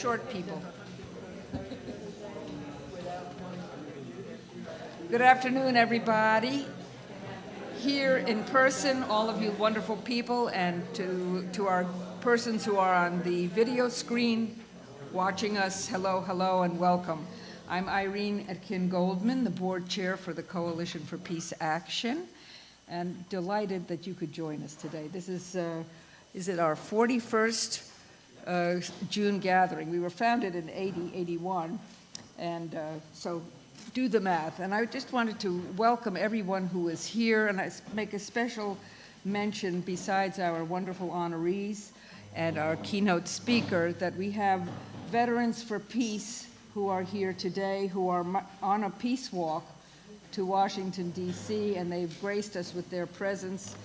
short people. Good afternoon, everybody. Here in person, all of you wonderful people, and to our persons who are on the video screen watching us, hello, hello, and welcome. I'm Irene Etkin-Goldman, the board chair for the Coalition for Peace Action, and delighted that you could join us today. This is it our 41st June gathering? We were founded in 81, and so do the math. And I just wanted to welcome everyone who is here, and I make a special mention, besides our wonderful honorees and our keynote speaker, that we have Veterans for Peace who are here today, who are on a peace walk to Washington, D.C., and they've graced us with their presence.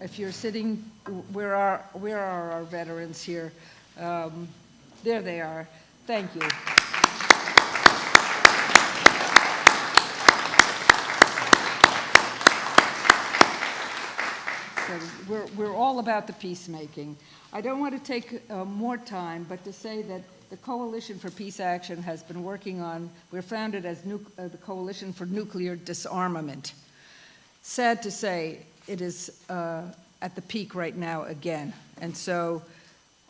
If you're sitting, where are our veterans here? There they are. Thank you. So we're all about the peacemaking. I don't want to take more time, but to say that the Coalition for Peace Action has been working on, we're founded as the Coalition for Nuclear Disarmament. Sad to say, it is at the peak right now again. And so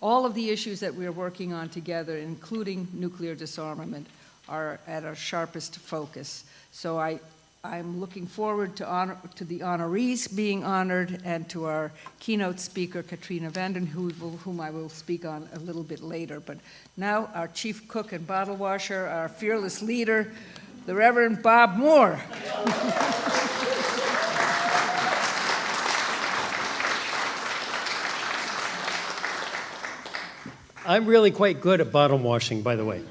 all of the issues that we're working on together, including nuclear disarmament, are at our sharpest focus. So I'm looking forward to the honorees being honored, and to our keynote speaker, Katrina Vanden, whom I will speak on a little bit later. But now our chief cook and bottle washer, our fearless leader, the Reverend Bob Moore. I'm really quite good at bottle washing, by the way.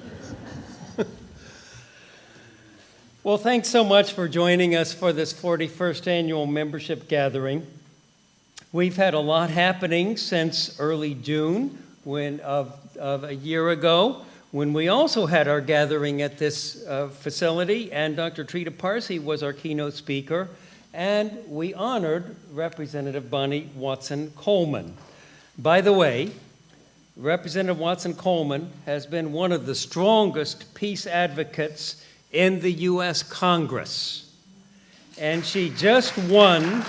Well, thanks so much for joining us for this 41st annual membership gathering. We've had a lot happening since early June of a year ago, when we also had our gathering at this facility, and Dr. Trita Parsi was our keynote speaker, and we honored Representative Bonnie Watson Coleman. By the way, Representative Watson Coleman has been one of the strongest peace advocates in the U.S. Congress. And she just won,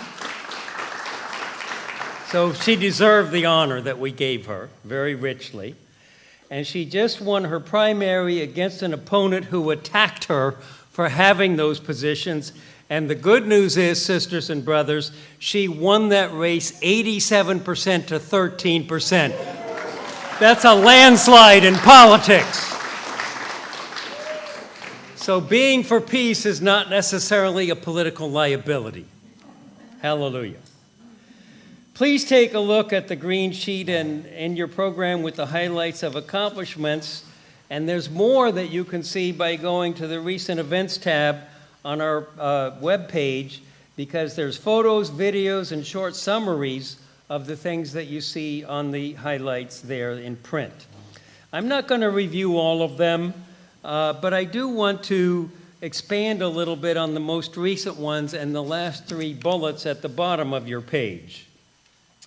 so she deserved the honor that we gave her very richly. And she just won her primary against an opponent who attacked her for having those positions. And the good news is, sisters and brothers, she won that race 87% to 13%. That's a landslide in politics. So being for peace is not necessarily a political liability. Hallelujah. Please take a look at the green sheet in your program with the highlights of accomplishments. And there's more that you can see by going to the recent events tab on our webpage, because there's photos, videos, and short summaries of the things that you see on the highlights there in print. I'm not going to review all of them. But I do want to expand a little bit on the most recent ones and the last three bullets at the bottom of your page.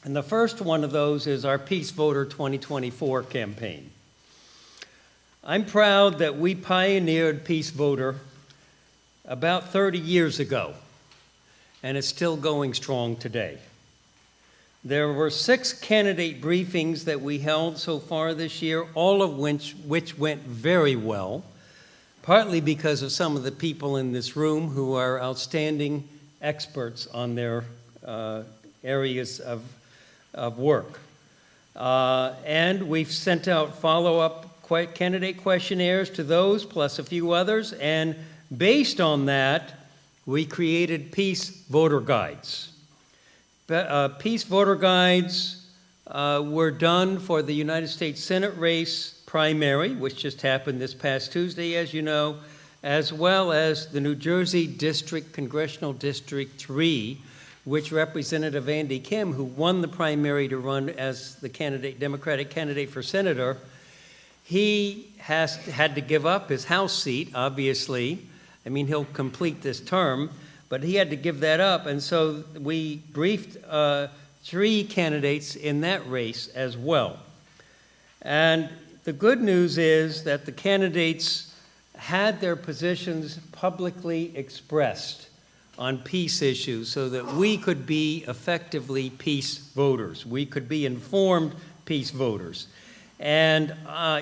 And the first one of those is our Peace Voter 2024 campaign. I'm proud that we pioneered Peace Voter about 30 years ago, and it's still going strong today. There were 6 candidate briefings that we held so far this year, all of which went very well, partly because of some of the people in this room who are outstanding experts on their areas of work. And we've sent out follow-up candidate questionnaires to those, plus a few others, and based on that, we created Peace Voter Guides. Peace voter guides were done for the United States Senate race primary, which just happened this past Tuesday, as you know, as well as the New Jersey Congressional District 3, which Representative Andy Kim, who won the primary to run as the Democratic candidate for senator, he had to give up his House seat, obviously. I mean, he'll complete this term, but he had to give that up, and so we briefed 3 candidates in that race as well. And the good news is that the candidates had their positions publicly expressed on peace issues so that we could be effectively peace voters. We could be informed peace voters. And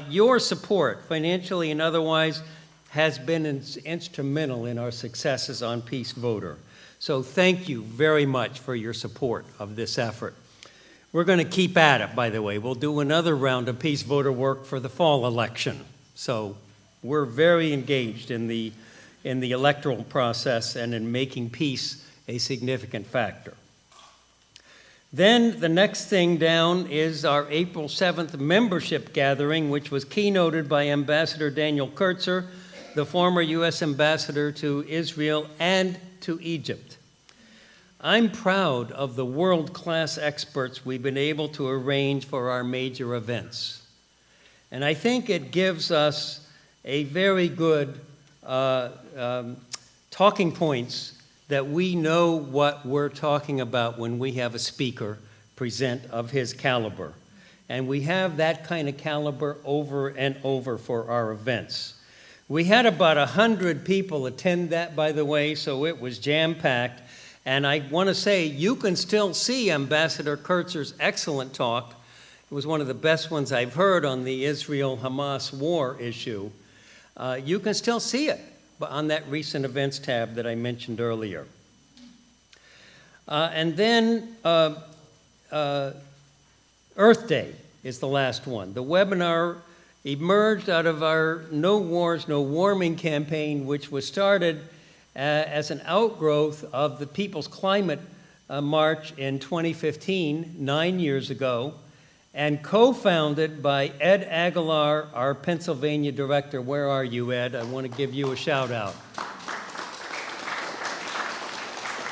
your support, financially and otherwise, has been instrumental in our successes on Peace Voter. So thank you very much for your support of this effort. We're going to keep at it, by the way. We'll do another round of Peace Voter work for the fall election. So we're very engaged in the electoral process and in making peace a significant factor. Then the next thing down is our April 7th membership gathering, which was keynoted by Ambassador Daniel Kurtzer, the former U.S. ambassador to Israel and to Egypt. I'm proud of the world-class experts we've been able to arrange for our major events. And I think it gives us a very good talking points that we know what we're talking about when we have a speaker present of his caliber. And we have that kind of caliber over and over for our events. We had about 100 people attend that, by the way, so it was jam-packed. And I want to say, you can still see Ambassador Kurtzer's excellent talk. It was one of the best ones I've heard on the Israel-Hamas war issue. You can still see it on that recent events tab that I mentioned earlier. And then Earth Day is the last one. The webinar emerged out of our No Wars, No Warming campaign, which was started as an outgrowth of the People's Climate March in 2015, 9 years ago, and co-founded by Ed Aguilar, our Pennsylvania director. Where are you, Ed? I want to give you a shout out.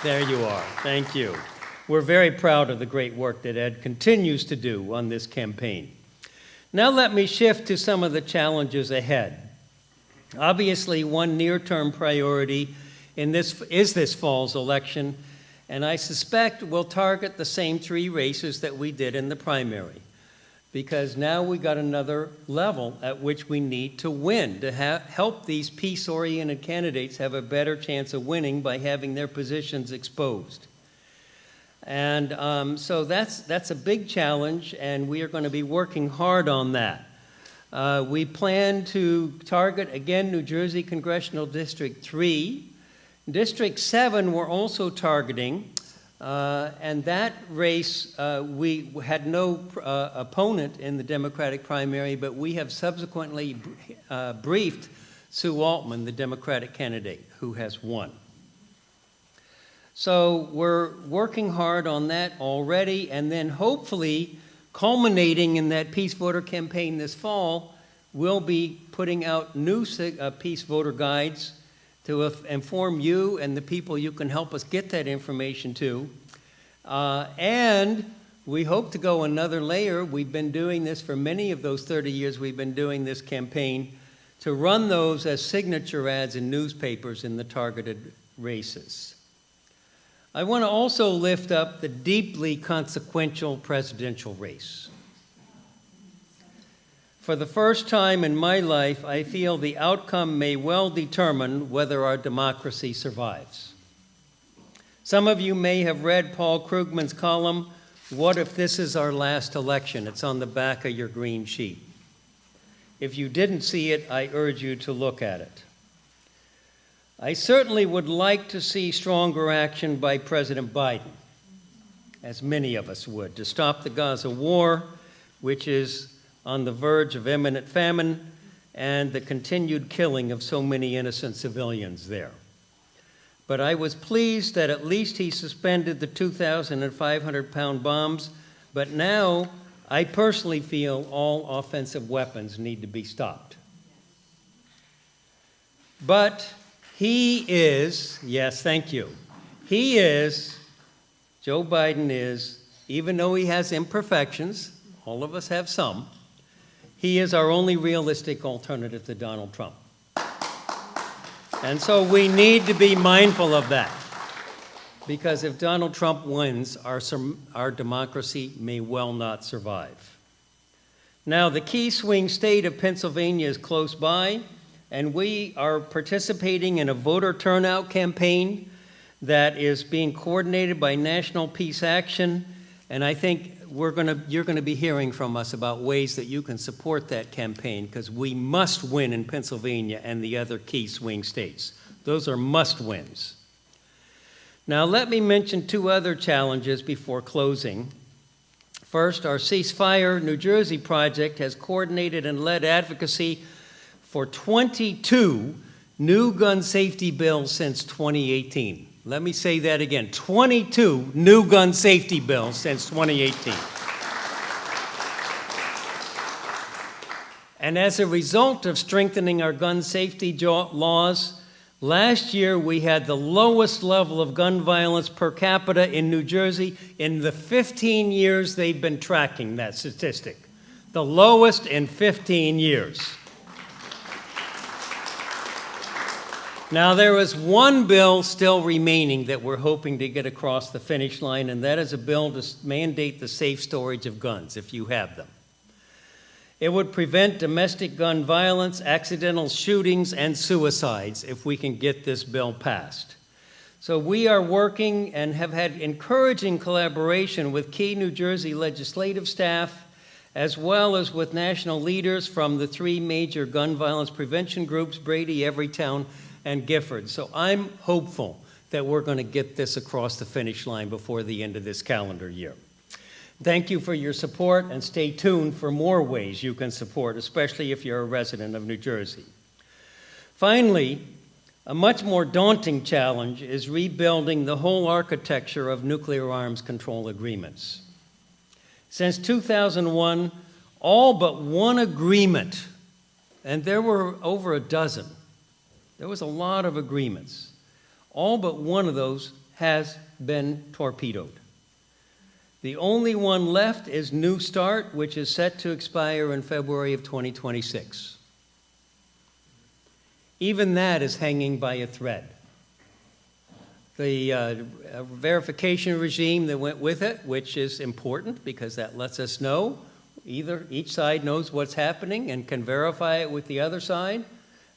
There you are. Thank you. We're very proud of the great work that Ed continues to do on this campaign. Now let me shift to some of the challenges ahead. Obviously, one near-term priority is this fall's election, and I suspect we'll target the same three races that we did in the primary, because now we got another level at which we need to win, to help these peace-oriented candidates have a better chance of winning by having their positions exposed. And so that's a big challenge, and we are going to be working hard on that. We plan to target, again, New Jersey Congressional District 3. District 7 we're also targeting, and that race, we had no opponent in the Democratic primary, but we have subsequently briefed Sue Altman, the Democratic candidate, who has won. So we're working hard on that already, and then hopefully culminating in that Peace Voter campaign this fall, we'll be putting out new Peace Voter guides to inform you and the people you can help us get that information to. And we hope to go another layer. We've been doing this for many of those 30 years we've been doing this campaign, to run those as signature ads in newspapers in the targeted races. I want to also lift up the deeply consequential presidential race. For the first time in my life, I feel the outcome may well determine whether our democracy survives. Some of you may have read Paul Krugman's column, "What If This Is Our Last Election?" It's on the back of your green sheet. If you didn't see it, I urge you to look at it. I certainly would like to see stronger action by President Biden, as many of us would, to stop the Gaza war, which is on the verge of imminent famine, and the continued killing of so many innocent civilians there. But I was pleased that at least he suspended the 2,500-pound bombs, but now I personally feel all offensive weapons need to be stopped. But he is, yes, thank you, he is, Joe Biden is, even though he has imperfections, all of us have some, he is our only realistic alternative to Donald Trump. And so we need to be mindful of that, because if Donald Trump wins, our democracy may well not survive. Now, the key swing state of Pennsylvania is close by, and we are participating in a voter turnout campaign that is being coordinated by National Peace Action, and I think you're going to be hearing from us about ways that you can support that campaign, because we must win in Pennsylvania and the other key swing states. Those are must-wins. Now, let me mention two other challenges before closing. First, our Ceasefire New Jersey project has coordinated and led advocacy for 22 new gun safety bills since 2018. Let me say that again, 22 new gun safety bills since 2018. And as a result of strengthening our gun safety laws, last year we had the lowest level of gun violence per capita in New Jersey in the 15 years they've been tracking that statistic. The lowest in 15 years. Now, there is one bill still remaining that we're hoping to get across the finish line, and that is a bill to mandate the safe storage of guns, if you have them. It would prevent domestic gun violence, accidental shootings, and suicides if we can get this bill passed. So we are working and have had encouraging collaboration with key New Jersey legislative staff, as well as with national leaders from the three major gun violence prevention groups, Brady, Everytown, and Gifford. So I'm hopeful that we're going to get this across the finish line before the end of this calendar year. Thank you for your support, and stay tuned for more ways you can support, especially if you're a resident of New Jersey. Finally, a much more daunting challenge is rebuilding the whole architecture of nuclear arms control agreements. Since 2001, all but one agreement, and there were over a dozen, there was a lot of agreements. All but one of those has been torpedoed. The only one left is New START, which is set to expire in February of 2026. Even that is hanging by a thread. The verification regime that went with it, which is important because that lets us know each side knows what's happening and can verify it with the other side.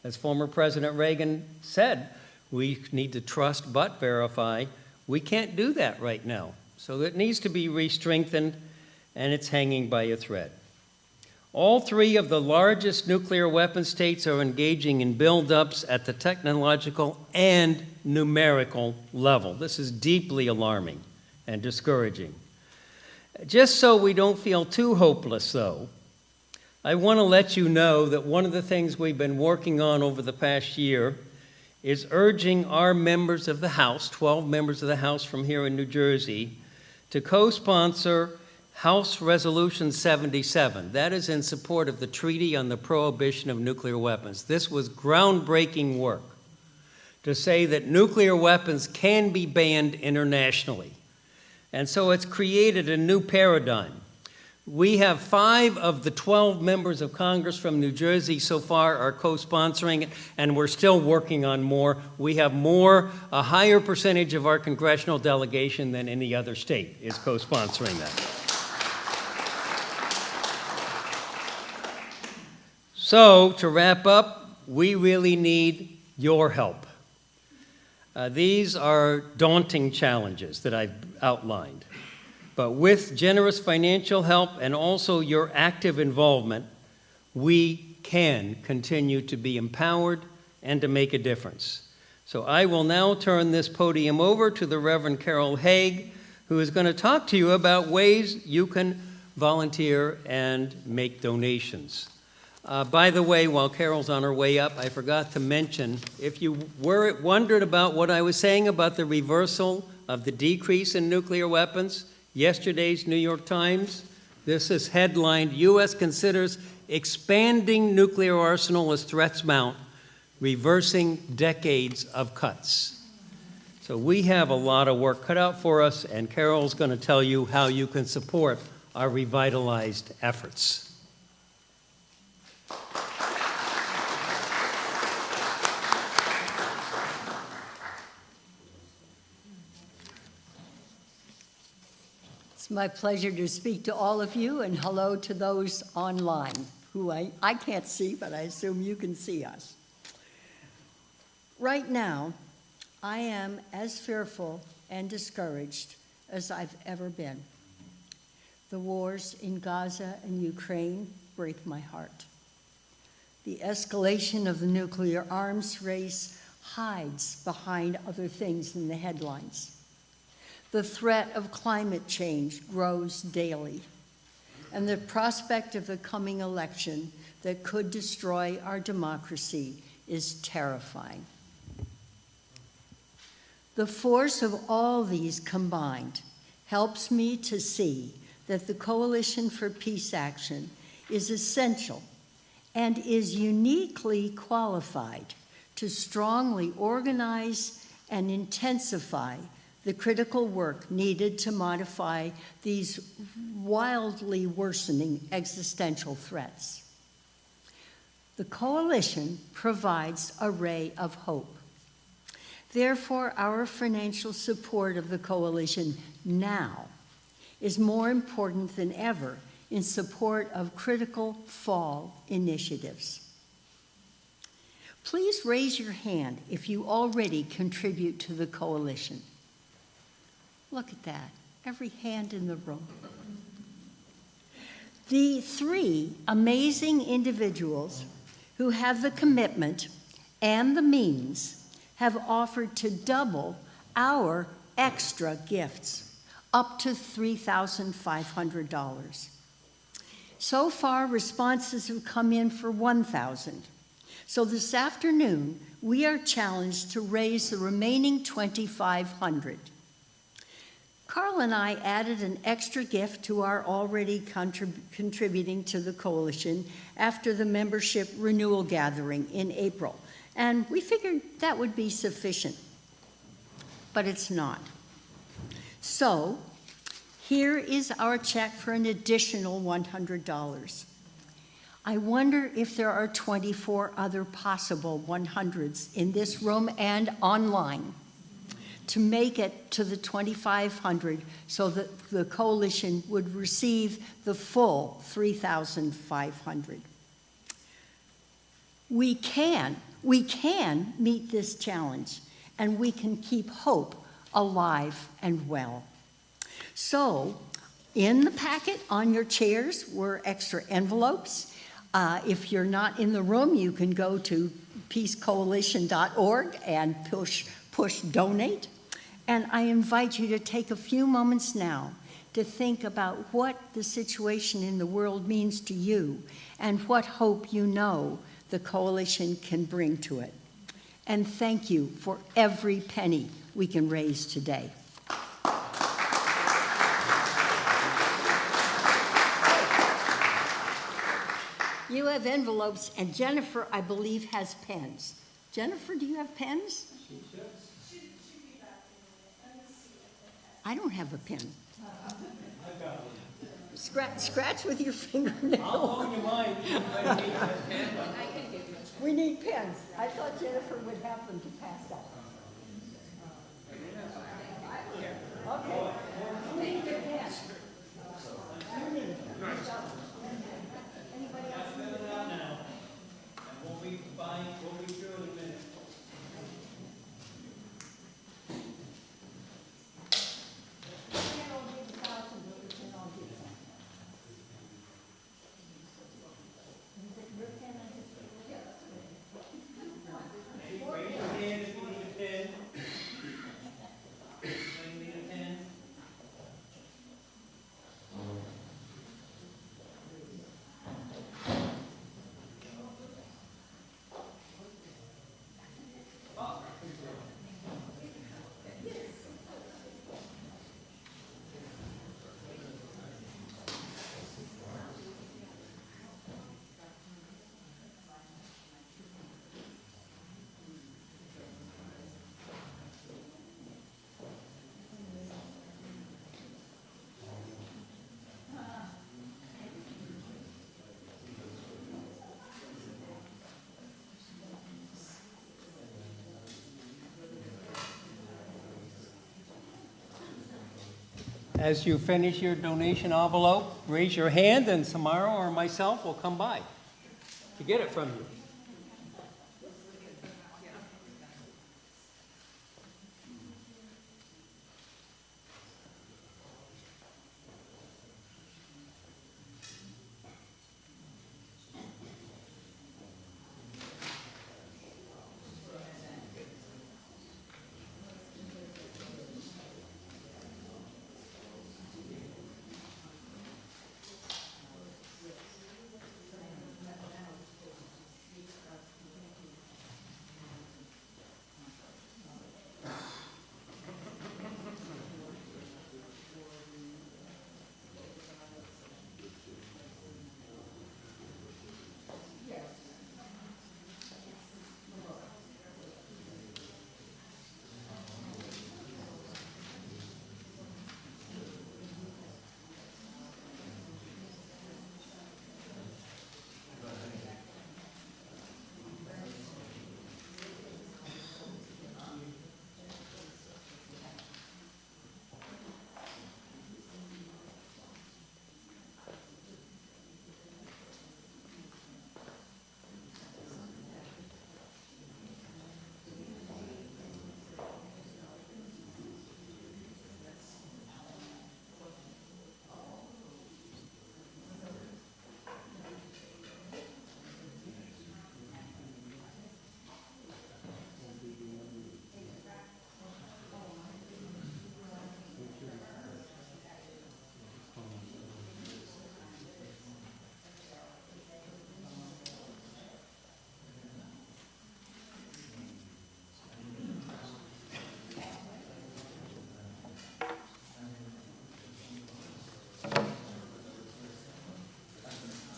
As former President Reagan said, we need to trust but verify. We can't do that right now. So it needs to be re-strengthened, and it's hanging by a thread. All three of the largest nuclear weapon states are engaging in buildups at the technological and numerical level. This is deeply alarming and discouraging. Just so we don't feel too hopeless, though, I want to let you know that one of the things we've been working on over the past year is urging our members of the House, 12 members of the House from here in New Jersey, to co-sponsor House Resolution 77. That is in support of the Treaty on the Prohibition of Nuclear Weapons. This was groundbreaking work to say that nuclear weapons can be banned internationally. And so it's created a new paradigm. We have 5 of the 12 members of Congress from New Jersey so far are co-sponsoring it, and we're still working on more. We have a higher percentage of our congressional delegation than any other state is co-sponsoring that. So, to wrap up, we really need your help. These are daunting challenges that I've outlined. But with generous financial help and also your active involvement, we can continue to be empowered and to make a difference. So I will now turn this podium over to the Reverend Carol Haig, who is going to talk to you about ways you can volunteer and make donations. By the way, while Carol's on her way up, I forgot to mention, if you wondered about what I was saying about the reversal of the decrease in nuclear weapons, yesterday's New York Times, this is headlined, U.S. considers expanding nuclear arsenal as threats mount, reversing decades of cuts. So we have a lot of work cut out for us, and Carol's going to tell you how you can support our revitalized efforts. It's my pleasure to speak to all of you, and hello to those online who I can't see, but I assume you can see us. Right now, I am as fearful and discouraged as I've ever been. The wars in Gaza and Ukraine break my heart. The escalation of the nuclear arms race hides behind other things in the headlines. The threat of climate change grows daily, and the prospect of the coming election that could destroy our democracy is terrifying. The force of all these combined helps me to see that the Coalition for Peace Action is essential and is uniquely qualified to strongly organize and intensify the critical work needed to modify these wildly worsening existential threats. The coalition provides a ray of hope. Therefore, our financial support of the coalition now is more important than ever in support of critical fall initiatives. Please raise your hand if you already contribute to the coalition. Look at that, every hand in the room. The three amazing individuals who have the commitment and the means have offered to double our extra gifts, up to $3,500. So far, responses have come in for $1,000. So this afternoon, we are challenged to raise the remaining $2,500. Carl and I added an extra gift to our already contributing to the coalition after the membership renewal gathering in April, and we figured that would be sufficient, but it's not. So here is our check for an additional $100. I wonder if there are 24 other possible 100s in this room and online to make it to the 2,500 so that the coalition would receive the full 3,500. We can meet this challenge, and we can keep hope alive and well. So, in the packet on your chairs were extra envelopes. If you're not in the room, you can go to peacecoalition.org and push donate. And I invite you to take a few moments now to think about what the situation in the world means to you and what hope you know the coalition can bring to it. And thank you for every penny we can raise today. You have envelopes, and Jennifer, I believe, has pens. Jennifer, do you have pens? I don't have a pen. Scratch with your fingernail. I'll loan you mine. We need pens. I thought Jennifer would have them to pass out. Okay. You need your pen. You need it. Anybody else need a pen? We'll be through in a minute. As you finish your donation envelope, raise your hand and Samara or myself will come by to get it from you.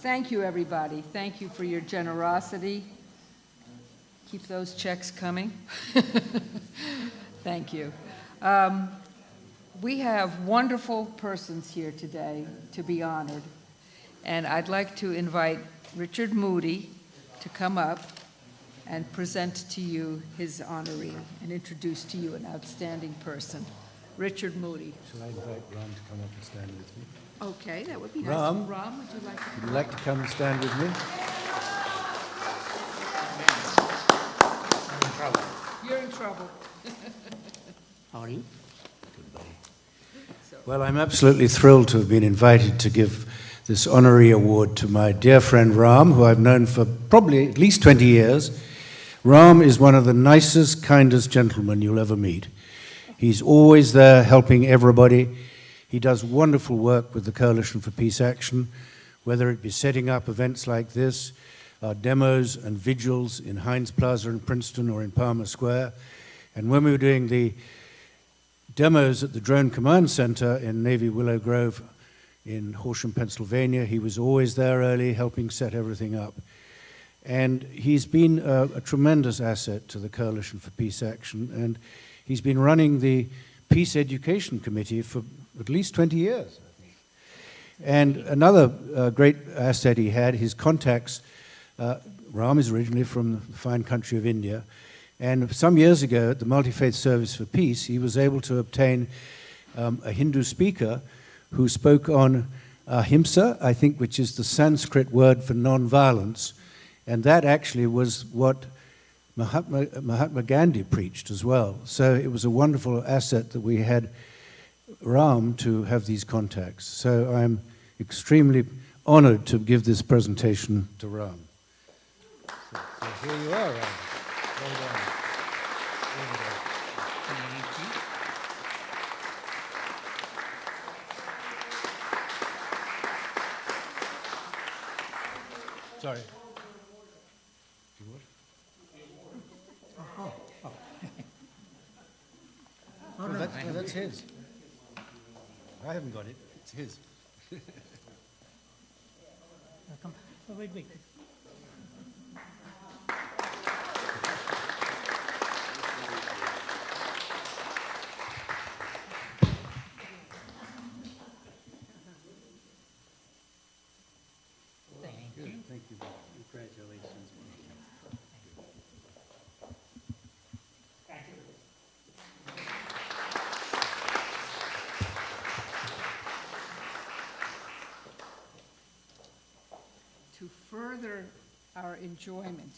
Thank you, everybody. Thank you for your generosity. Keep those checks coming. Thank you. We have wonderful persons here today to be honored, and I'd like to invite Richard Moody to come up and present to you his honoree and introduce to you an outstanding person. Richard Moody. Shall I invite Ram to come up and stand with me? Okay, that would be nice. Ram? Ram, would you like to? Would you like to come and stand with me? You're in trouble. How are you? Good, buddy. Well, I'm absolutely thrilled to have been invited to give this honorary award to my dear friend Ram, who I've known for probably at least 20 years. Ram is one of the nicest, kindest gentlemen you'll ever meet. He's always there helping everybody. He does wonderful work with the Coalition for Peace Action, whether it be setting up events like this, demos and vigils in Heinz Plaza in Princeton or in Palmer Square. And when we were doing the demos at the Drone Command Center in Navy Willow Grove in Horsham, Pennsylvania, he was always there early helping set everything up. And he's been a tremendous asset to the Coalition for Peace Action, and he's been running the Peace Education Committee for at least 20 years, I think. And another great asset he had, his contacts. Ram is originally from the fine country of India, and some years ago at the Multi-Faith Service for Peace, he was able to obtain a Hindu speaker who spoke on ahimsa, I think, which is the Sanskrit word for non-violence, and that actually was what Mahatma Gandhi preached as well. So it was a wonderful asset that we had Ram to have these contacts. So I'm extremely honored to give this presentation to Ram. So here you are, Ram. Well done. Sorry. No, that's his. I haven't got it. It's his. Come. Oh, wait. Thank you. Congratulations. to further our enjoyment,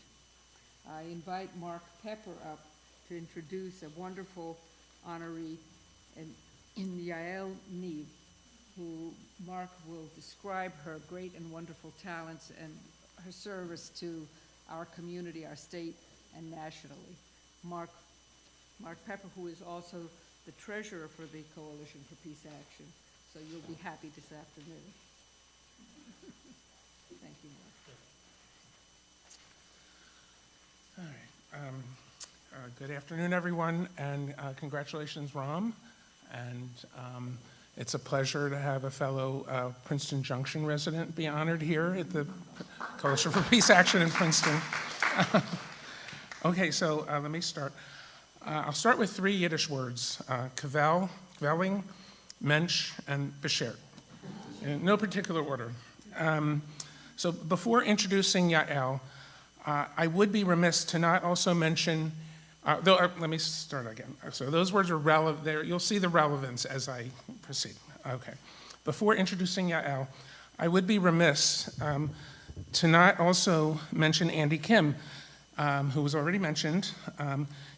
I invite Mark Pepper up to introduce a wonderful honoree in Yael Neve, who Mark will describe her great and wonderful talents and her service to our community, our state, and nationally. Mark Pepper, who is also the treasurer for the Coalition for Peace Action. So you'll be happy this afternoon. Thank you, Mark. All right. Good afternoon, everyone, and congratulations, Ram. And it's a pleasure to have a fellow Princeton Junction resident be honored here at the Coalition for Peace Action in Princeton. Okay, so let me start. I'll start with 3 Yiddish words, kavel, kveling, mensch, and beschert, in no particular order. So before introducing Yael, I would be remiss to not also mention, let me start again. So those words are relevant, you'll see the relevance as I proceed. Okay. Before introducing Yael, I would be remiss to not also mention Andy Kim, who was already mentioned,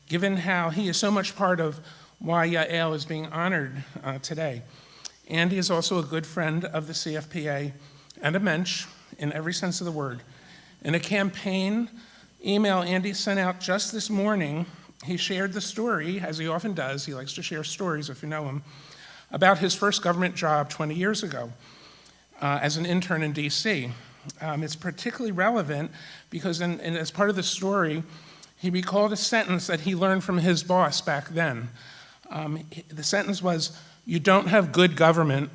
given how he is so much part of why Yael is being honored today. Andy is also a good friend of the CFPA and a mensch in every sense of the word. In a campaign email Andy sent out just this morning, he shared the story, as he often does, he likes to share stories if you know him, about his first government job 20 years ago as an intern in DC. It's particularly relevant because as part of the story, he recalled a sentence that he learned from his boss back then. The sentence was, "You don't have good government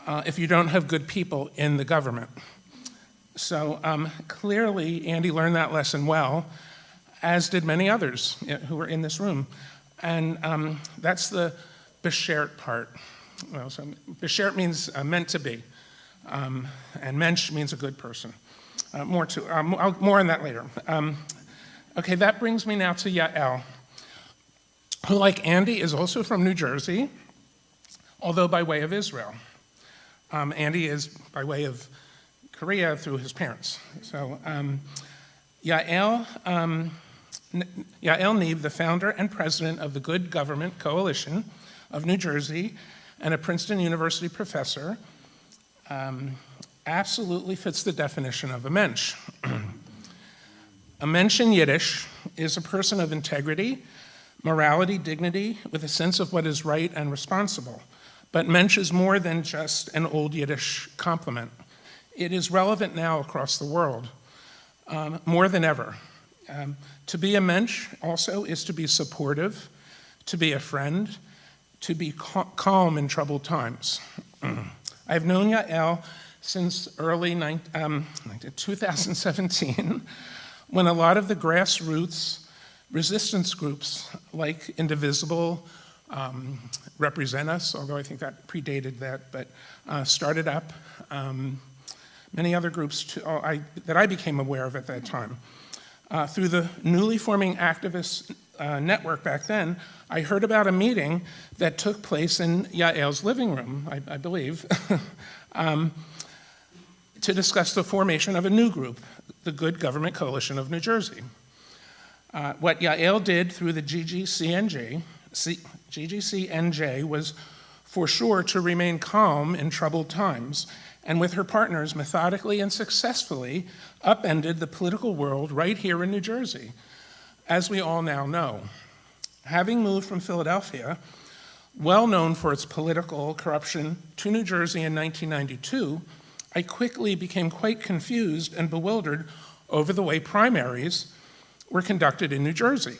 if you don't have good people in the government." So clearly, Andy learned that lesson well, as did many others who were in this room. And that's the beschert part. Well, so beschert means meant to be, and mensch means a good person. More on that later. Okay, that brings me now to Yael, who, like Andy, is also from New Jersey, although by way of Israel. Andy is by way of Korea through his parents. So Yael Neve, the founder and president of the Good Government Coalition of New Jersey and a Princeton University professor, absolutely fits the definition of a mensch. A mensch in Yiddish is a person of integrity, morality, dignity, with a sense of what is right and responsible. But mensch is more than just an old Yiddish compliment. It is relevant now across the world, more than ever. To be a mensch also is to be supportive, to be a friend, to be calm in troubled times. I've known Yael since early 2017, when a lot of the grassroots resistance groups like Indivisible, Represent Us, although I think that predated that, but started up. Many other groups that I became aware of at that time. Through the newly forming activist network back then, I heard about a meeting that took place in Yael's living room, I believe, to discuss the formation of a new group, the Good Government Coalition of New Jersey. What Yael did through the GGCNJ was for sure to remain calm in troubled times, and with her partners methodically and successfully upended the political world right here in New Jersey, as we all now know. Having moved from Philadelphia, well known for its political corruption, to New Jersey in 1992, I quickly became quite confused and bewildered over the way primaries were conducted in New Jersey.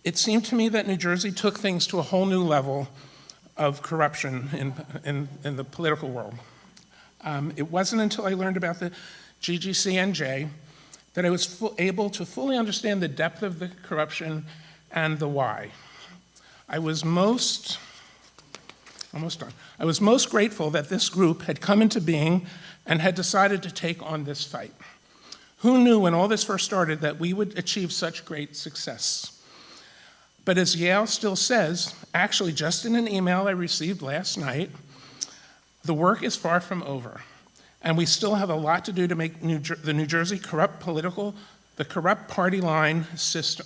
It seemed to me that New Jersey took things to a whole new level of corruption in the political world. It wasn't until I learned about the GGCNJ that I was able to fully understand the depth of the corruption and the why. I was most grateful that this group had come into being and had decided to take on this fight. Who knew when all this first started that we would achieve such great success? But as Yael still says, actually just in an email I received last night, the work is far from over. And we still have a lot to do to make the New Jersey the corrupt party line system.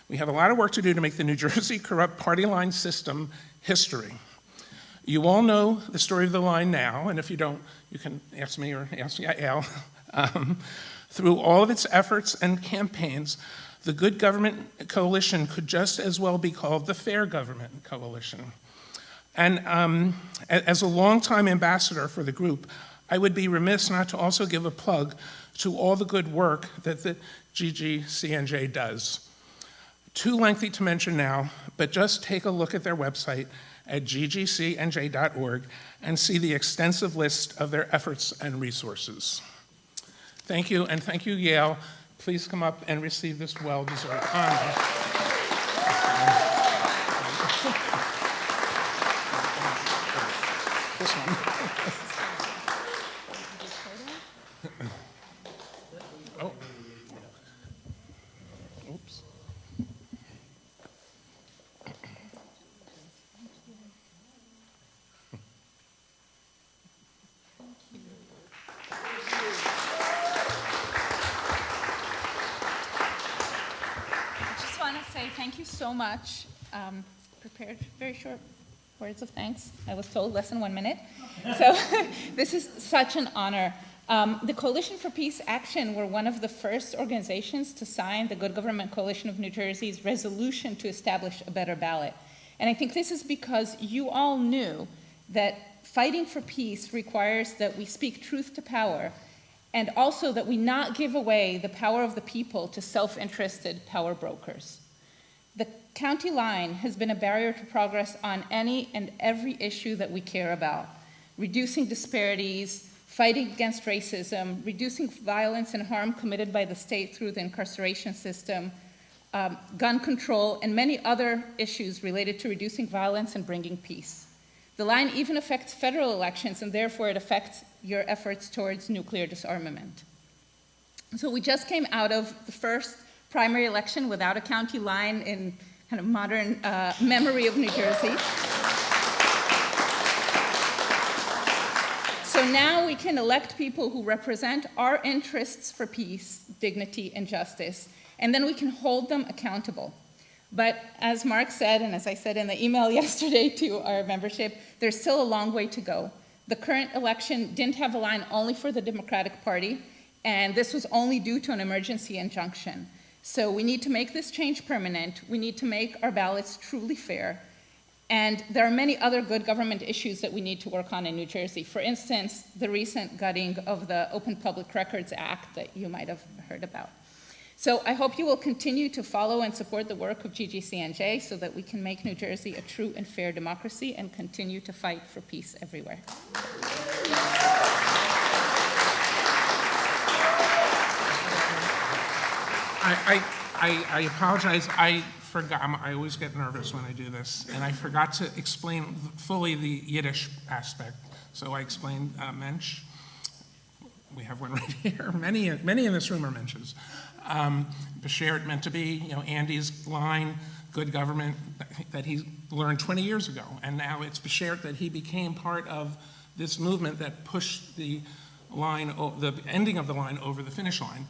We have a lot of work to do to make the New Jersey corrupt party line system history. You all know the story of the line now, and if you don't, you can ask me or ask Al. Through all of its efforts and campaigns, the Good Government Coalition could just as well be called the Fair Government Coalition. And as a longtime ambassador for the group, I would be remiss not to also give a plug to all the good work that the GGCNJ does. Too lengthy to mention now, but just take a look at their website at ggcnj.org and see the extensive list of their efforts and resources. Thank you, and thank you, Yale. Please come up and receive this well-deserved honor. This one. Oh. Oops. Say thank you so much. Prepared very short words of thanks. I was told less than 1 minute. So this is such an honor. The Coalition for Peace Action were one of the first organizations to sign the Good Government Coalition of New Jersey's resolution to establish a better ballot. And I think this is because you all knew that fighting for peace requires that we speak truth to power, and also that we not give away the power of the people to self-interested power brokers. The county line has been a barrier to progress on any and every issue that we care about: reducing disparities, fighting against racism, reducing violence and harm committed by the state through the incarceration system, gun control, and many other issues related to reducing violence and bringing peace. The line even affects federal elections, and therefore it affects your efforts towards nuclear disarmament. So we just came out of the first primary election without a county line in kind of modern memory of New Jersey. So now we can elect people who represent our interests for peace, dignity, and justice, and then we can hold them accountable. But as Mark said, and as I said in the email yesterday to our membership, there's still a long way to go. The current election didn't have a line only for the Democratic Party, and this was only due to an emergency injunction. So we need to make this change permanent. We need to make our ballots truly fair. And there are many other good government issues that we need to work on in New Jersey. For instance, the recent gutting of the Open Public Records Act that you might have heard about. So I hope you will continue to follow and support the work of GGCNJ so that we can make New Jersey a true and fair democracy and continue to fight for peace everywhere. I apologize. I forgot. I always get nervous when I do this, and I forgot to explain fully the Yiddish aspect. So I explained Mensch. We have one right here. Many in this room are Mensches. Beshert meant to be, Andy's line, good government, that he learned 20 years ago. And now it's Beshert that he became part of this movement that pushed the line, the ending of the line over the finish line.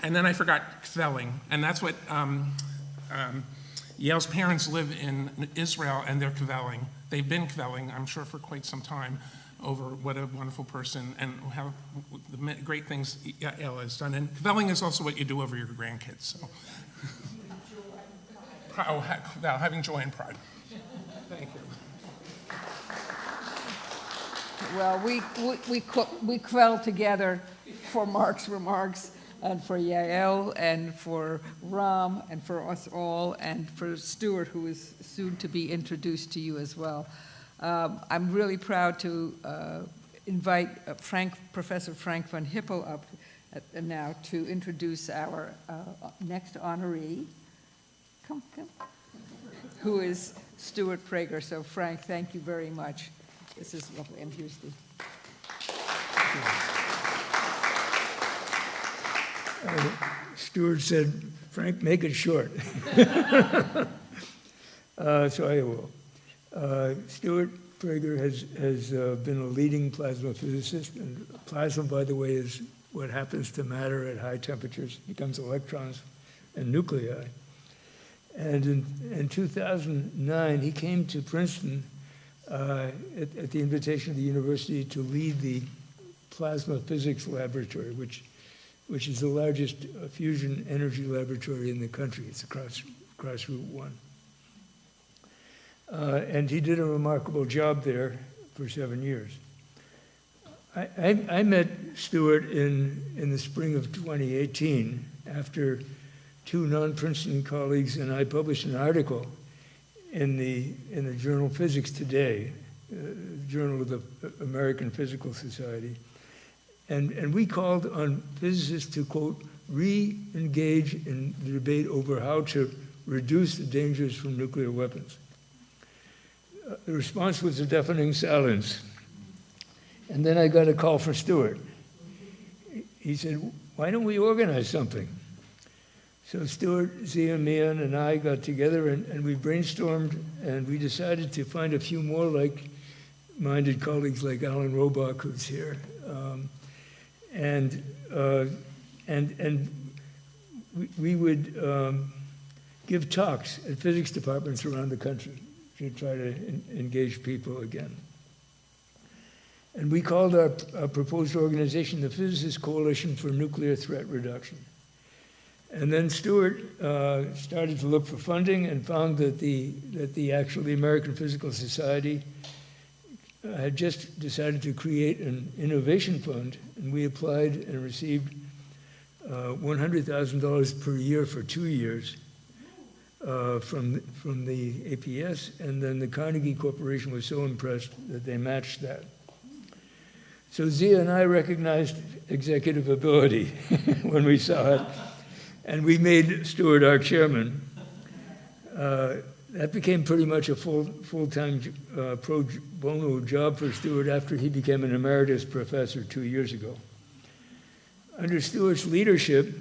And then I forgot kvelling, and that's what Yale's parents live in Israel, and they're kvelling. They've been kvelling, I'm sure, for quite some time over what a wonderful person and how the great things Yale has done. And kvelling is also what you do over your grandkids. So, having joy and pride. Thank you. Well, we quell together for Mark's remarks, and for Yael, and for Ram, and for us all, and for Stuart, who is soon to be introduced to you as well. I'm really proud to invite Professor Frank von Hippel up now to introduce our next honoree, who is Stuart Prager. So Frank, thank you very much. This is lovely, and here's the... Stuart said, Frank, make it short. So I will. Stuart Prager has been a leading plasma physicist, and plasma, by the way, is what happens to matter at high temperatures. It becomes electrons and nuclei. And in 2009, he came to Princeton at the invitation of the university to lead the plasma physics laboratory, which is the largest fusion energy laboratory in the country. It's across Route 1. And he did a remarkable job there for 7 years. I met Stuart in the spring of 2018 after two non-Princeton colleagues and I published an article in the journal Physics Today, Journal of the American Physical Society. And we called on physicists to, quote, re-engage in the debate over how to reduce the dangers from nuclear weapons. The response was a deafening silence. And then I got a call from Stuart. He said, why don't we organize something? So Stuart, Zia, Mian, and I got together and we brainstormed and we decided to find a few more like-minded colleagues like Alan Robach, who's here. We would give talks at physics departments around the country to try to engage people again. And we called our proposed organization the Physicists Coalition for Nuclear Threat Reduction. And then Stuart started to look for funding and found that the American Physical Society had just decided to create an innovation fund, and we applied and received $100,000 per year for 2 years from the APS, and then the Carnegie Corporation was so impressed that they matched that. So Zia and I recognized executive ability when we saw it, and we made Stuart our chairman. That became pretty much a full-time pro bono job for Stuart after he became an emeritus professor 2 years ago. Under Stuart's leadership,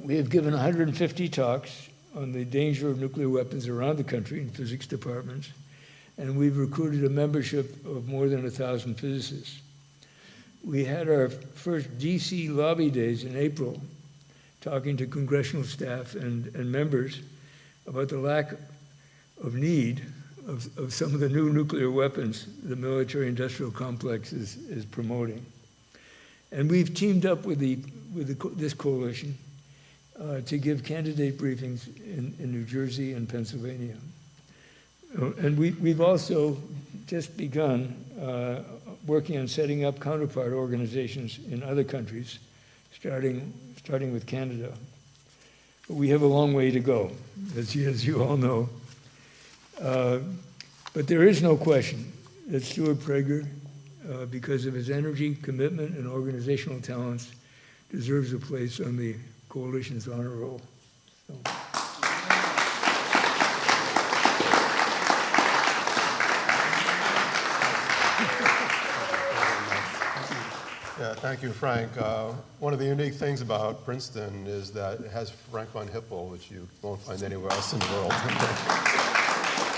we have given 150 talks on the danger of nuclear weapons around the country in physics departments, and we've recruited a membership of more than 1,000 physicists. We had our first DC lobby days in April, talking to congressional staff and members about the lack of need of some of the new nuclear weapons the military-industrial complex is promoting. And we've teamed up with this coalition to give candidate briefings in New Jersey and Pennsylvania. And we've also just begun working on setting up counterpart organizations in other countries, starting with Canada. But we have a long way to go, as you all know. But there is no question that Stuart Prager, because of his energy, commitment, and organizational talents, deserves a place on the coalition's honor roll. So. Yeah, thank you, Frank. One of the unique things about Princeton is that it has Frank von Hippel, which you won't find anywhere else in the world.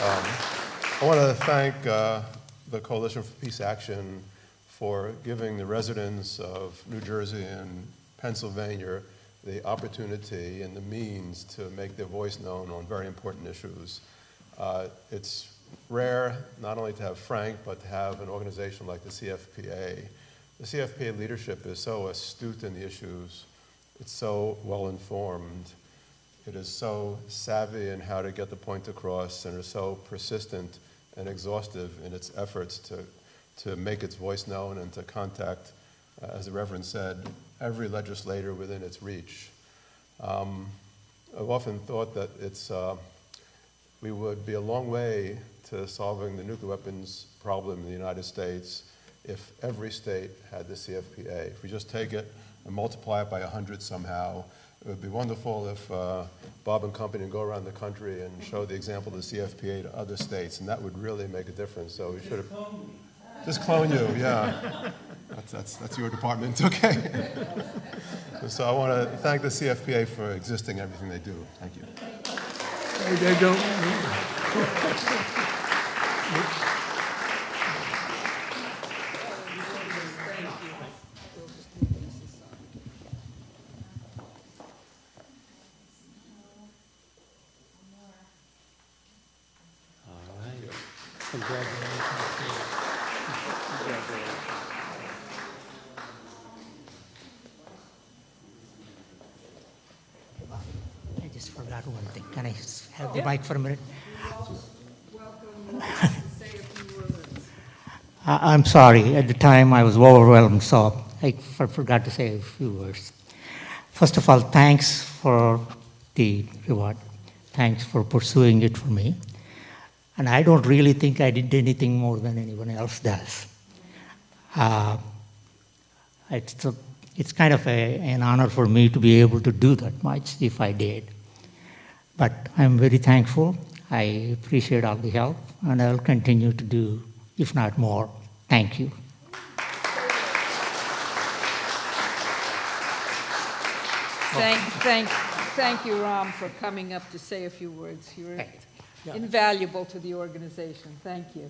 I want to thank the Coalition for Peace Action for giving the residents of New Jersey and Pennsylvania the opportunity and the means to make their voice known on very important issues. It's rare not only to have Frank, but to have an organization like the CFPA. The CFPA leadership is so astute in the issues. It's so well informed. It is so savvy in how to get the point across, and is so persistent and exhaustive in its efforts to make its voice known and to contact, as the Reverend said, every legislator within its reach. I've often thought that we would be a long way to solving the nuclear weapons problem in the United States if every state had the CFPA. If we just take it and multiply it by 100 somehow, it would be wonderful if Bob and company would go around the country and show the example of the CFPA to other states, and that would really make a difference. So we should have... Just clone you, yeah. That's your department, okay. So I want to thank the CFPA for existing, everything they do. Thank you. I just forgot one thing. Can I have the mic for a minute? I'm sorry. At the time, I was overwhelmed, so I forgot to say a few words. First of all, thanks for the reward. Thanks for pursuing it for me. And I don't really think I did anything more than anyone else does. It's kind of an honor for me to be able to do that much if I did. But I'm very thankful. I appreciate all the help, and I'll continue to do, if not more. Thank you. Thank you, Ram, for coming up to say a few words. You're invaluable to the organization. Thank you.